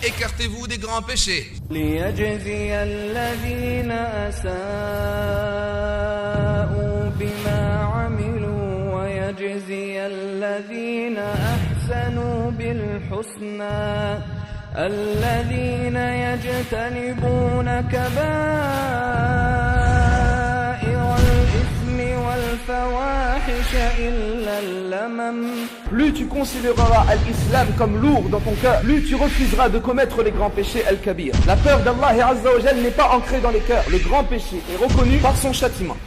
Écartez-vous des grands péchés. ليجزي الذين أساءوا بما عملوا ويجزي الذين أحسنوا بالحسنى الذين يجتنبون كبائر الإثم والفواحش إلا اللمم. Plus tu considéreras l'islam comme lourd dans ton cœur, plus tu refuseras de commettre les grands péchés al-kabir. La peur d'Allah Azza wa Jal n'est pas ancrée dans les cœurs. Le grand péché est reconnu par son châtiment.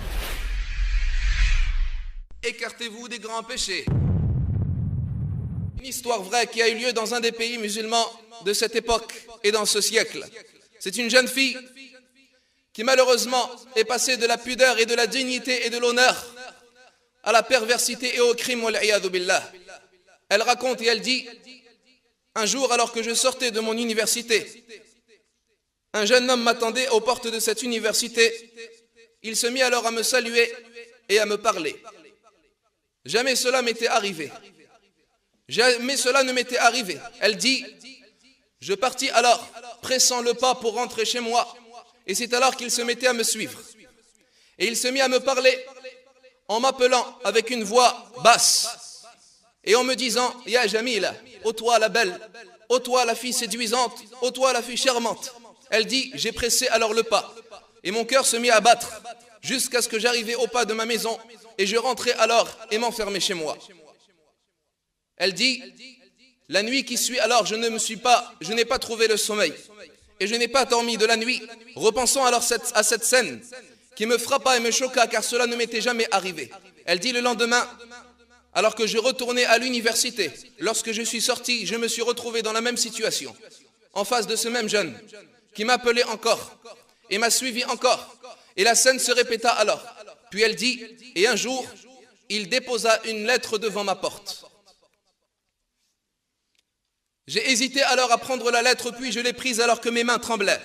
Écartez-vous des grands péchés. Une histoire vraie qui a eu lieu dans un des pays musulmans de cette époque et dans ce siècle. C'est une jeune fille qui malheureusement est passée de la pudeur et de la dignité et de l'honneur à la perversité et au crime, wal-iyadhu billah. Elle raconte et elle dit: un jour, alors que je sortais de mon université, un jeune homme m'attendait aux portes de cette université. Il se mit alors à me saluer et à me parler. Jamais cela m'était arrivé. Jamais cela ne m'était arrivé. Elle dit: je partis alors, pressant le pas pour rentrer chez moi, et c'est alors qu'il se mettait à me suivre. Et il se mit à me parler en m'appelant avec une voix basse et en me disant: Ya Jamila, ô toi la belle, ô toi la fille séduisante, ô toi la fille charmante. Elle dit: j'ai pressé alors le pas et mon cœur se mit à battre jusqu'à ce que j'arrivais au pas de ma maison et je rentrais alors et m'enfermais chez moi. Elle dit: la nuit qui suit alors je n'ai pas trouvé le sommeil et je n'ai pas dormi de la nuit, repensant alors à cette scène qui me frappa et me choqua car cela ne m'était jamais arrivé. Elle dit: le lendemain, alors que je retournais à l'université, lorsque je suis sorti, je me suis retrouvé dans la même situation, en face de ce même jeune qui m'appelait encore et m'a suivi encore. Et la scène se répéta alors. Puis elle dit: et un jour, il déposa une lettre devant ma porte. J'ai hésité alors à prendre la lettre, puis je l'ai prise alors que mes mains tremblaient.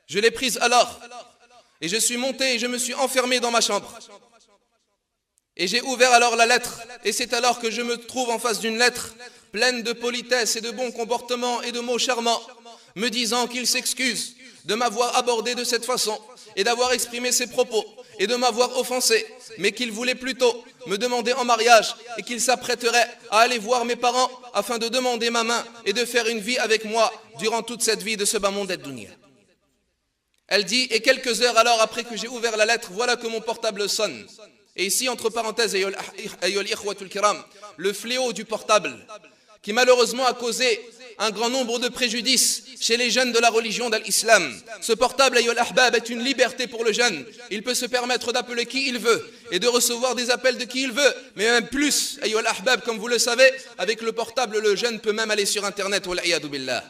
Je l'ai prise alors et je suis monté et je me suis enfermé dans ma chambre. Et j'ai ouvert alors la lettre et c'est alors que je me trouve en face d'une lettre pleine de politesse et de bons comportements et de mots charmants, me disant qu'il s'excuse de m'avoir abordé de cette façon et d'avoir exprimé ses propos et de m'avoir offensé, mais qu'il voulait plutôt me demander en mariage et qu'il s'apprêterait à aller voir mes parents afin de demander ma main et de faire une vie avec moi durant toute cette vie de ce bas monde dunya. Elle dit: et quelques heures alors après que j'ai ouvert la lettre, voilà que mon portable sonne. Et ici, entre parenthèses, le fléau du portable, qui malheureusement a causé un grand nombre de préjudices chez les jeunes de la religion de l'islam. Ce portable, ayyul ahbab, est une liberté pour le jeune. Il peut se permettre d'appeler qui il veut et de recevoir des appels de qui il veut. Mais même plus, ayyul ahbab, comme vous le savez, avec le portable, le jeune peut même aller sur Internet. Wal-iyadhu billah.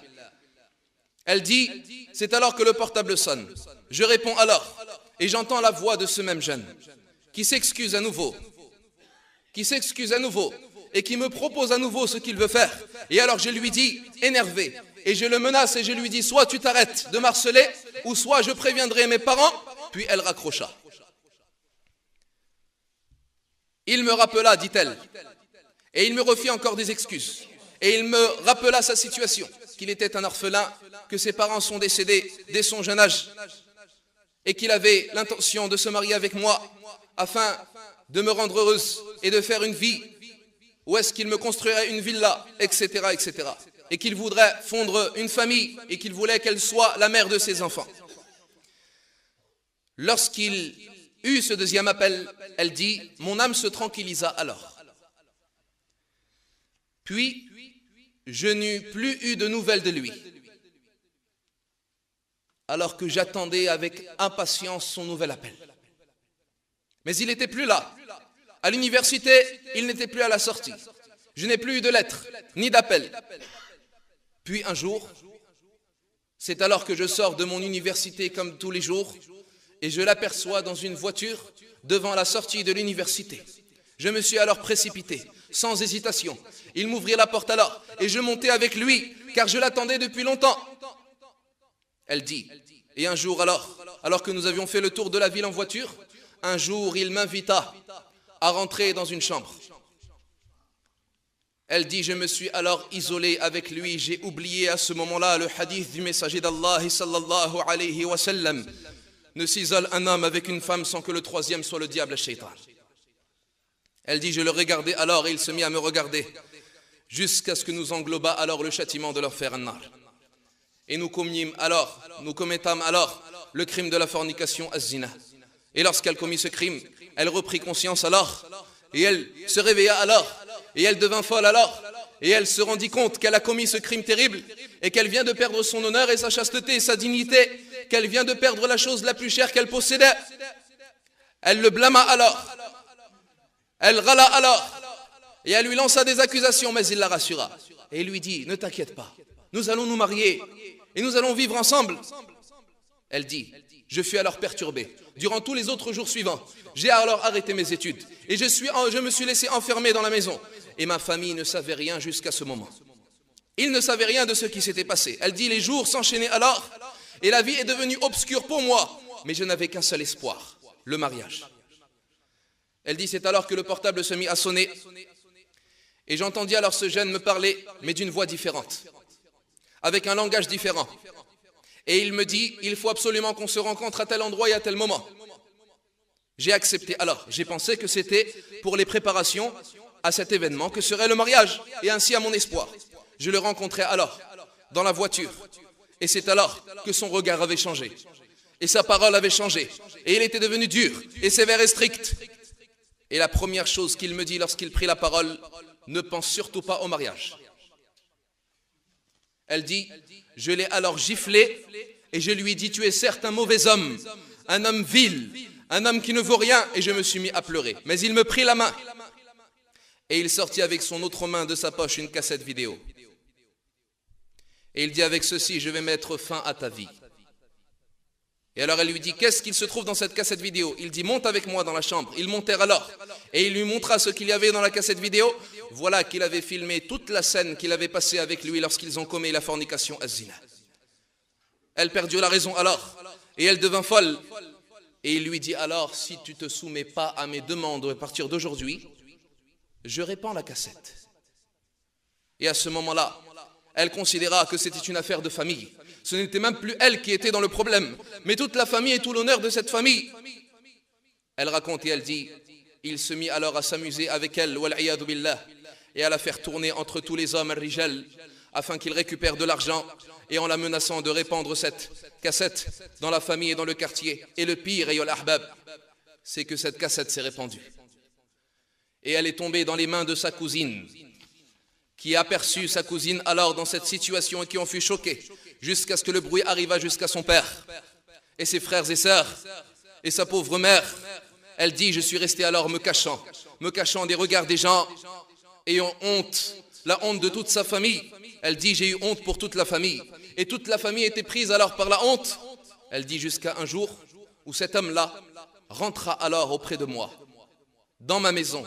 Elle dit: c'est alors que le portable sonne. Je réponds alors et j'entends la voix de ce même jeune qui s'excuse à nouveau, et qui me propose à nouveau ce qu'il veut faire. Et alors je lui dis, énervé, et je le menace et je lui dis: soit tu t'arrêtes de m'harceler, ou soit je préviendrai mes parents. Puis elle raccrocha. Il me rappela, dit-elle, et il me refit encore des excuses. Et il me rappela sa situation, qu'il était un orphelin, que ses parents sont décédés dès son jeune âge, et qu'il avait l'intention de se marier avec moi, afin de me rendre heureuse et de faire une vie où est-ce qu'il me construirait une villa, etc., etc. Et qu'il voudrait fondre une famille et qu'il voulait qu'elle soit la mère de ses enfants. Lorsqu'il eut ce deuxième appel, elle dit: mon âme se tranquillisa alors. Puis, je n'eus plus eu de nouvelles de lui, alors que j'attendais avec impatience son nouvel appel. Mais il n'était plus là. À l'université, il n'était plus à la sortie. Je n'ai plus eu de lettres, ni d'appels. Puis un jour, c'est alors que je sors de mon université comme tous les jours, et je l'aperçois dans une voiture devant la sortie de l'université. Je me suis alors précipité, sans hésitation. Il m'ouvrit la porte alors, et je montai avec lui, car je l'attendais depuis longtemps. Elle dit: et un jour alors que nous avions fait le tour de la ville en voiture, un jour il m'invita à rentrer dans une chambre. Elle dit, je me suis alors isolée avec lui, j'ai oublié à ce moment-là le hadith du messager d'Allah sallallahu alayhi wa sallam. Ne s'isole un homme avec une femme sans que le troisième soit le diable, le shaitan. Elle dit, je le regardais alors et il se mit à me regarder jusqu'à ce que nous engloba alors le châtiment de l'enfer an-nar. Et nous commettâmes alors le crime de la fornication az-zina. Et lorsqu'elle commit ce crime, elle reprit conscience alors, et elle se réveilla alors, et elle devint folle alors, et elle se rendit compte qu'elle a commis ce crime terrible, et qu'elle vient de perdre son honneur et sa chasteté et sa dignité, qu'elle vient de perdre la chose la plus chère qu'elle possédait. Elle le blâma alors, elle râla alors, et elle lui lança des accusations, mais il la rassura. Et il lui dit, ne t'inquiète pas, nous allons nous marier, et nous allons vivre ensemble. Elle dit, je fus alors perturbée. Durant tous les autres jours suivants, j'ai alors arrêté mes études, et je me suis laissé enfermer dans la maison. Et ma famille ne savait rien jusqu'à ce moment. Ils ne savaient rien de ce qui s'était passé. Elle dit, les jours s'enchaînaient alors, et la vie est devenue obscure pour moi, mais je n'avais qu'un seul espoir, le mariage. Elle dit, c'est alors que le portable se mit à sonner, et j'entendis alors ce jeune me parler, mais d'une voix différente, avec un langage différent. Et il me dit, il faut absolument qu'on se rencontre à tel endroit et à tel moment. J'ai accepté alors, j'ai pensé que c'était pour les préparations à cet événement que serait le mariage, et ainsi à mon espoir. Je le rencontrai alors, dans la voiture, et c'est alors que son regard avait changé, et sa parole avait changé, et il était devenu dur, et sévère et strict. Et la première chose qu'il me dit lorsqu'il prit la parole, ne pense surtout pas au mariage. Elle dit, je l'ai alors giflé, et je lui ai dit, tu es certes un mauvais homme, un homme vil, un homme qui ne vaut rien, et je me suis mis à pleurer. Mais il me prit la main, et il sortit avec son autre main de sa poche une cassette vidéo. Et il dit, avec ceci, je vais mettre fin à ta vie. Et alors elle lui dit, qu'est-ce qu'il se trouve dans cette cassette vidéo? Il dit, monte avec moi dans la chambre. Ils montèrent alors, et il lui montra ce qu'il y avait dans la cassette vidéo. Voilà qu'il avait filmé toute la scène qu'il avait passée avec lui lorsqu'ils ont commis la fornication az-zina. Elle perdit la raison alors, et elle devint folle. Et il lui dit, alors, si tu ne te soumets pas à mes demandes à partir d'aujourd'hui, je répands la cassette. Et à ce moment-là, elle considéra que c'était une affaire de famille. Ce n'était même plus elle qui était dans le problème, mais toute la famille et tout l'honneur de cette famille. Elle raconte et elle dit, il se mit alors à s'amuser avec elle, wal'iyadu billah, et à la faire tourner entre tous les hommes al-rijal, afin qu'ils récupèrent de l'argent, et en la menaçant de répandre cette cassette dans la famille et dans le quartier. Et le pire, ayyuhal ahbab, c'est que cette cassette s'est répandue. Et elle est tombée dans les mains de sa cousine, qui aperçut sa cousine alors dans cette situation et qui en fut choquée, jusqu'à ce que le bruit arriva jusqu'à son père, et ses frères et sœurs, et sa pauvre mère. Elle dit, je suis restée alors me cachant des regards des gens, ayant honte, la honte de toute sa famille. Elle dit, j'ai eu honte pour toute la famille, et toute la famille était prise alors par la honte. Elle dit, jusqu'à un jour où cet homme-là rentra alors auprès de moi, dans ma maison,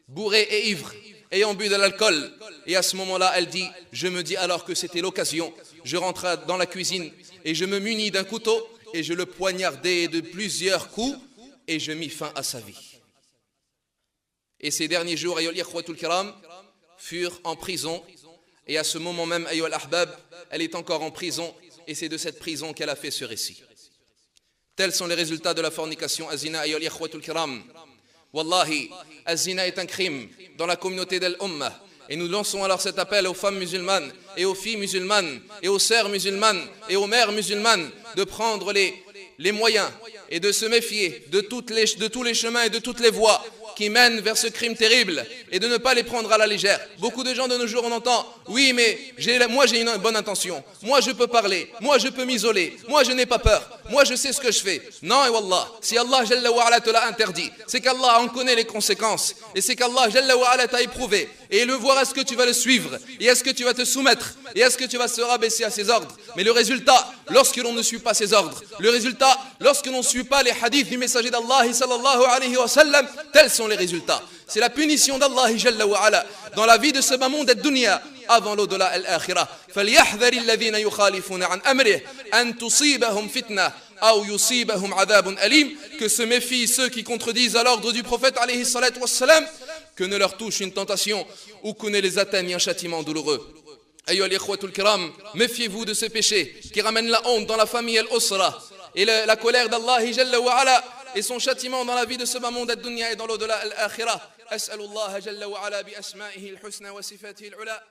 bourré et ivre, ayant bu de l'alcool. Et à ce moment-là, elle dit, je me dis alors que c'était l'occasion. Je rentrai dans la cuisine et je me munis d'un couteau et je le poignardai de plusieurs coups et je mis fin à sa vie. Et ces derniers jours, ayyuhal ikhwatul kiram, furent en prison. Et à ce moment même, ayyuhal ahbab, elle est encore en prison et c'est de cette prison qu'elle a fait ce récit. Tels sont les résultats de la fornication az-zina, ayyuhal ikhwatul kiram. Wallahi, az-zina est un crime dans la communauté d'Al-Ummah. Et nous lançons alors cet appel aux femmes musulmanes et aux filles musulmanes et aux sœurs musulmanes et aux mères musulmanes de prendre les moyens et de se méfier de tous les chemins et de toutes les voies qui mènent vers ce crime terrible et de ne pas les prendre à la légère. Beaucoup de gens de nos jours, on entend, oui mais moi j'ai une bonne intention, moi je peux parler, moi je peux m'isoler, moi je n'ai pas peur, moi je sais ce que je fais. Non et wallah, si Allah Jalla wa Ala te l'a interdit, c'est qu'Allah en connaît les conséquences et c'est qu'Allah Jalla wa Ala t'a éprouvé et le voir est-ce que tu vas le suivre et est-ce que tu vas te soumettre et est-ce que tu vas se rabaisser à ses ordres. Mais le résultat, lorsque l'on ne suit pas ses ordres, le résultat, lorsque l'on ne suit pas les hadiths du messager d'Allah sallallahu alayhi wa sallam, tels sont les résultats. C'est la punition d'Allah Jalla wa Ala dans la vie de ce bas monde et dunya avant l'au-delà al-akhirah. فَلْيَحْذَرِ الَّذِينَ يُخَالِفُونَ عَنْ أَمْرِهِ أَنْ تُصِيبَهُمْ فِتْنَةٌ أَوْ يُصِيبَهُمْ عَذَابٌ أَلِيمٌ. Que se méfient ceux qui contredisent à l'ordre du prophète alayhi salatu wassalam, que ne leur touche une tentation ou que ne les atteigne un châtiment douloureux. Ayyuhal ikhwatul kiram, méfiez-vous de ce péché qui ramène la honte dans la famille al-usra et la colère d'Allah Jalla wa Ala et son châtiment dans la vie de ce bas monde ad-dunya et dans l'au-delà al-akhirah. As'alullah Jalla wa Ala bi asma'ihi al-husna wa sifatihi al-ula.